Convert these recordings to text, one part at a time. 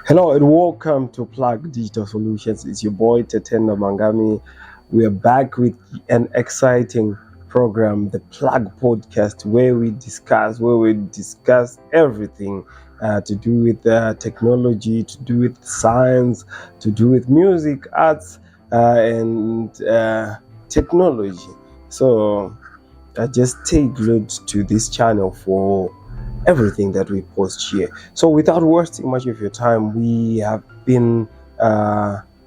Hello and welcome to Plug Digital Solutions. It's your boy Tetendo Mangami. We are back with an exciting program, the Plug Podcast, where we discuss everything to do with technology, to do with science, to do with music, arts, and technology. So just take glued to this channel for everything that we post here. So without wasting much of your time, we have been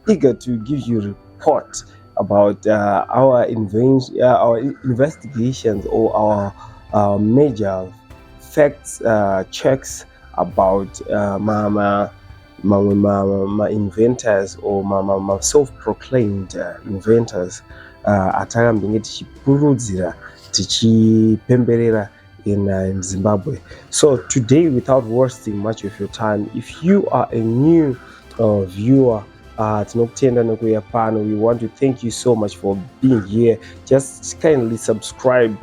eager to give you a report about our investigations or our major facts checks about my inventors or my self-proclaimed inventors atakambenge tichipurudzira tichipemberera in Zimbabwe. So today, without wasting much of your time, if you are a new viewer tinokutenda nekuuya pano, we want to thank you so much for being here. Just kindly subscribe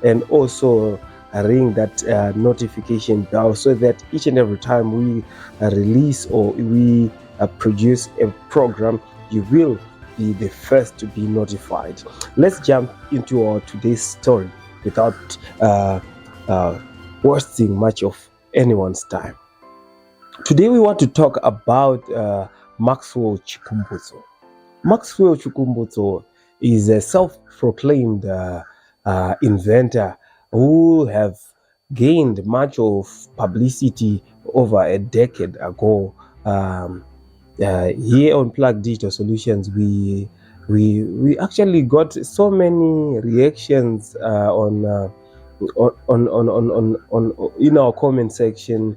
and also ring that notification bell so that each and every time we release or we produce a program, you will be the first to be notified. Let's jump into our today's story without wasting much of anyone's time. Today we want to talk about Maxwell Chikumbutso. Maxwell Chikumbutso is a self-proclaimed inventor who have gained much of publicity over a decade ago. Here on Plug Digital Solutions, we actually got so many reactions on in our comment section.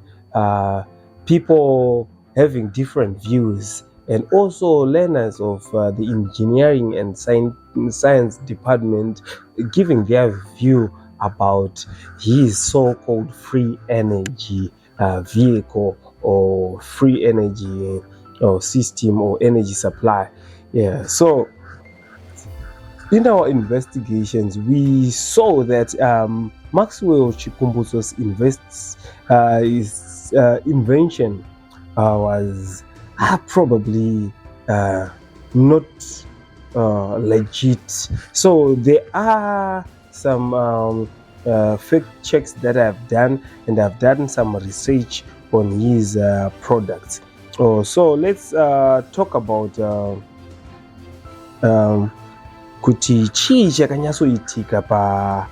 People having different views, and also learners of the engineering and science department giving their view about his so-called free energy vehicle or free energy or system or energy supply. Yeah, so in our investigations, we saw that Maxwell Chikumbutso's invention was probably not legit. So there are some fake checks that I've done, and I've done some research on his products. So let's talk about kuti chii chakanyatsoitika pa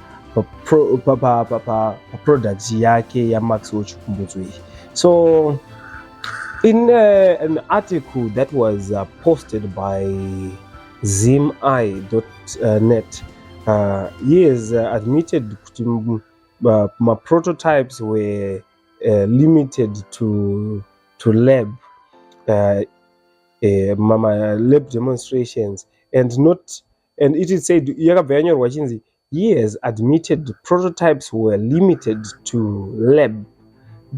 product yake ya Maxwell Chikumbutso. So in an article that was posted by zimi.net, he has admitted that my prototypes were limited to lab lab demonstrations, and it is said he has admitted prototypes were limited to lab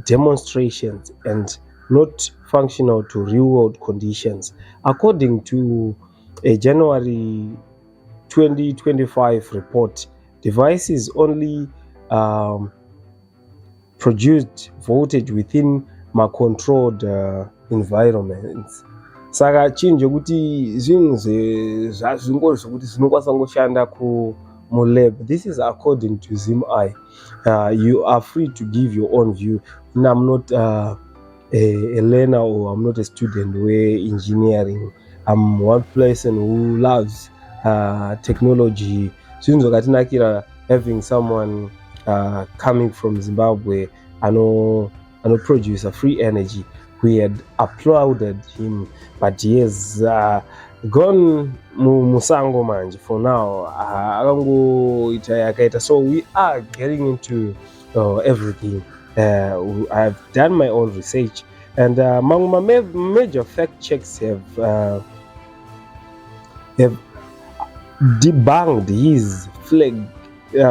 demonstrations and not functional to real-world conditions. According to a January 2025 report, devices only produced voltage within my controlled environments. Saka chinje kuti zvinhu zvazvingozi kuti zvinokwanisa kungoshanda mulab. This is according to Zimi. You are free to give your own view. And I'm not a learner, or I'm not a student where engineering. I'm one person who loves technology. Having someone coming from Zimbabwe and produce a free energy. We had applauded him, but he has gone musango manje for now. So we are getting into everything. I've done my own research, and my major fact checks have debunked his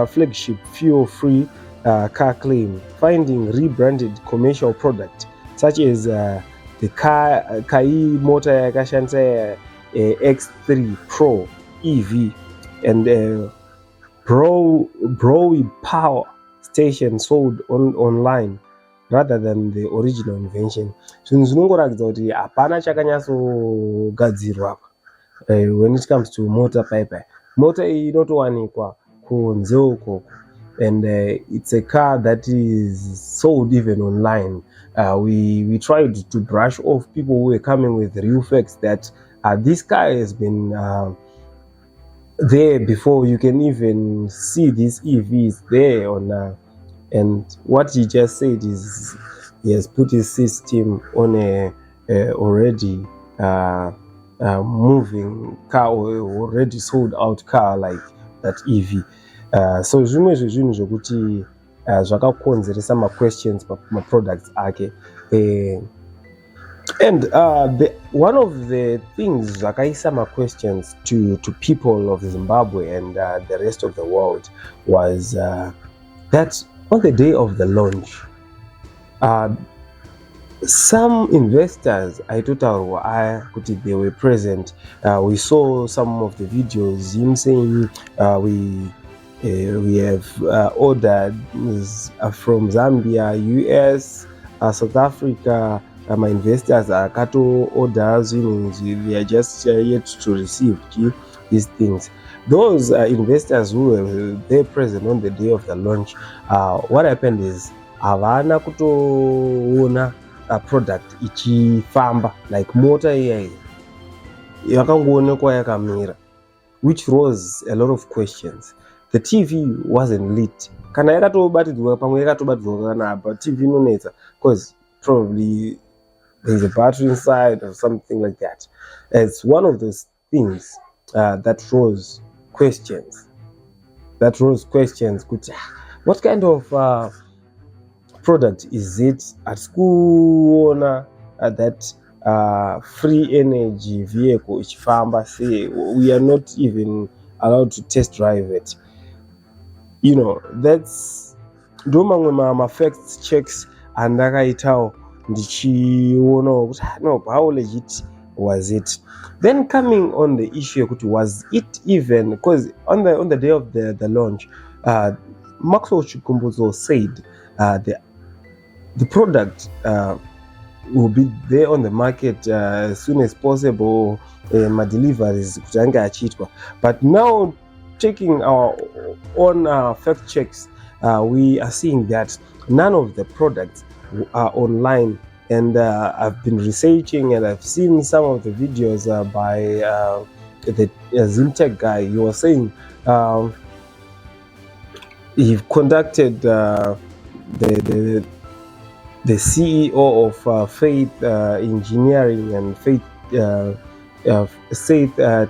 flagship fuel-free car claim, finding rebranded commercial product such as the Kai motor yakashandisa X3 Pro EV and Browy power station sold online rather than the original invention. Zvinhu zvinongoratidza kuti hapana chakanyatsogadzirwa apa. When it comes to motor pipe, motor iyi inotowanikwa kunze ukoko, and it's a car that is sold even online. We tried to brush off people who were coming with real facts that this car has been there before. You can even see these EVs there on and what he just said is he has put his system on a already moving car or already sold out car like that EV. So zvimwe zvezvinhu zvokuti zvakakonzeresa ma-questions ma-products ake. And one of the things zvakaisa ma-questions to people of Zimbabwe and the rest of the world was that on the day of the launch, some investors, I thought they were present. We saw some of the videos, him saying we have ordered from Zambia, US, South Africa. My investors are kato orders, they are just yet to receive these things. Those investors who were there present on the day of the launch, what happened is havana kutoona product ichifamba, like motor iyai yakangoonekwa yakamira, which rose a lot of questions. The TV wasn't lit. Kana yakatobatidzwa pamwe yakatobatidzwa kana apa TV inonetsa because probably there's a battery inside or something like that. It's one of those things that rose questions. What kind of product is it? At school, that free energy vehicle ichifamba, say we are not even allowed to test drive it. That's domamwe ma facts checks andakaitawo ndichiona kuti no, how legit was it? Then coming on the issue, was it even, because on the day of the launch, Maxwell Chikumbutso said the product will be there on the market as soon as possible, my deliveries kutange achitwa. But now, checking our own fact checks, we are seeing that none of the products are online. And I've been researching and I've seen some of the videos by the Zimtech guy. He was saying he conducted the CEO of Faith Engineering and Faith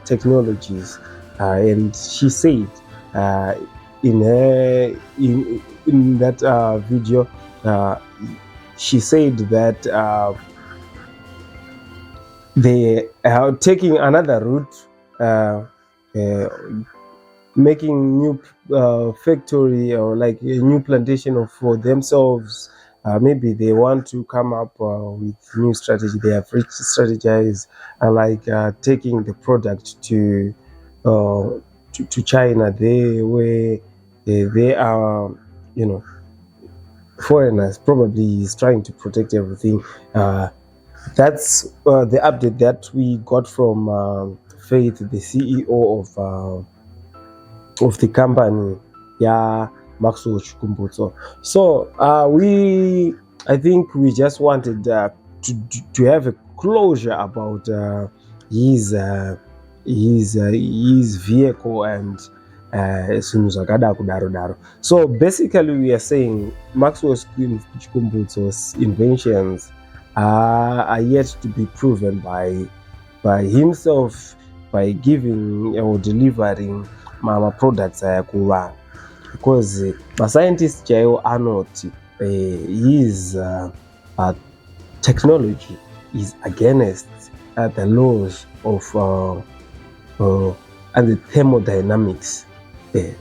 Technologies, and she said in that video, she said that they are taking another route, making new factory or like a new plantation for themselves. Maybe they want to come up with new strategy. They have strategized like taking the product to China, there where they are, foreigners. Probably is trying to protect everything. That's the update that we got from Faith, the CEO of the company, Maxwell Chikumbutso. So I think we just wanted to have a closure about his vehicle and so basically we are saying Maxwell Chikumbutso's inventions are yet to be proven by himself, by giving or delivering mama products kuvanhu, because scientists chaiwo anoti his technology is against the laws of and the thermodynamics.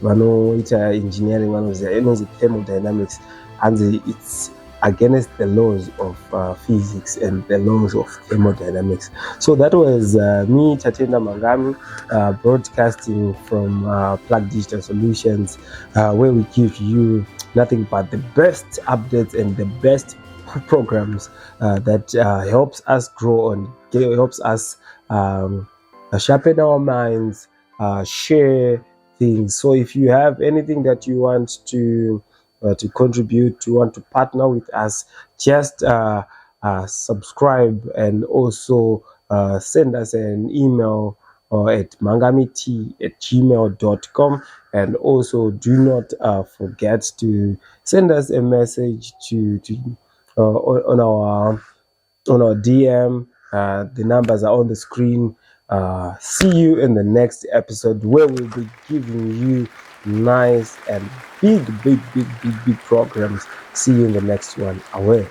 Vanoita engineering vanozi thermodynamics, and it's against the laws of physics and the laws of thermodynamics. So that was me, Tatenda Mangami, broadcasting from Plug Digital Solutions, where we give you nothing but the best updates and the best programs that helps us grow and helps us sharpen our minds, share things. So if you have anything that you want to contribute, you want to partner with us, just subscribe and also send us an email at mangamit@gmail.com, and also do not forget to send us a message on our DM. The numbers are on the screen. See you in the next episode, where we'll be giving you nice and big programs. See you in the next one. Away.